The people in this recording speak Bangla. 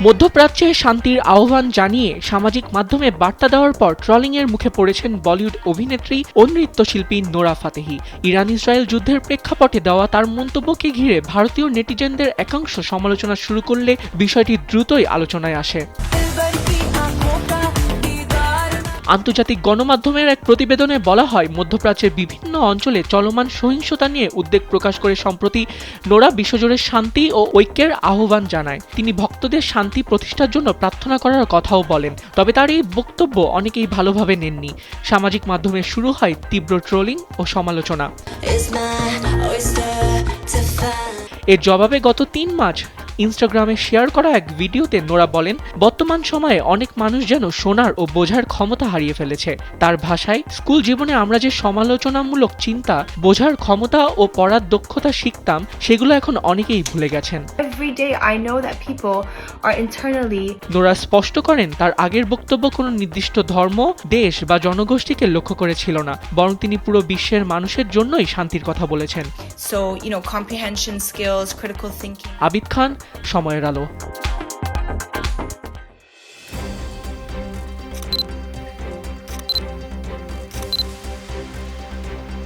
মধ্যপ্রাচ্যে শান্তির আহ্বান জানিয়ে সামাজিক মাধ্যমে বার্তা দেওয়ার পর ট্রলিংয়ের মুখে পড়েছেন বলিউড অভিনেত্রী ও নৃত্যশিল্পী নোরা ফাতেহি। ইরান ইসরায়েল যুদ্ধের প্রেক্ষাপটে দেওয়া তার মন্তব্যকে ঘিরে ভারতীয় নেটিজেনদের একাংশ সমালোচনা শুরু করলে বিষয়টি দ্রুতই আলোচনায় আসে। আন্তর্জাতিক গণমাধ্যমের এক প্রতিবেদনে বলা হয়, মধ্যপ্রাচ্যের বিভিন্ন অঞ্চলে চলমান সহিংসতা নিয়ে উদ্বেগ প্রকাশ করে সম্প্রতি নোরা বিশ্বজুড়ে শান্তি ও ঐক্যের আহ্বান জানায়। তিনি ভক্তদের শান্তি প্রতিষ্ঠার জন্য প্রার্থনা করার কথাও বলেন। তবে তার এই বক্তব্য অনেকেই ভালোভাবে নেননি। সামাজিক মাধ্যমে শুরু হয় তীব্র ট্রোলিং ও সমালোচনা। এর জবাবে গত ৩ মার্চ ইনস্টাগ্রামে শেয়ার করা এক ভিডিওতে নোরা বলেন, বর্তমান সময়ে অনেক মানুষ যেন শোনার ও বোঝার ক্ষমতা হারিয়ে ফেলেছে। তার ভাষায়, স্কুল জীবনে আমরা যে সমালোচনামূলক চিন্তা, বোঝার ক্ষমতা ও পড়ার দক্ষতা শিখতাম, সেগুলো এখন অনেকেই ভুলে গেছেন। নোরা স্পষ্ট করেন, তার আগের বক্তব্য কোনো নির্দিষ্ট ধর্ম, দেশ বা জনগোষ্ঠীকে লক্ষ্য করে ছিল না, বরং তিনি পুরো বিশ্বের মানুষের জন্যই শান্তির কথা বলেছেন। So, comprehension skills, critical thinking. Abid খান, সময়ের আলো।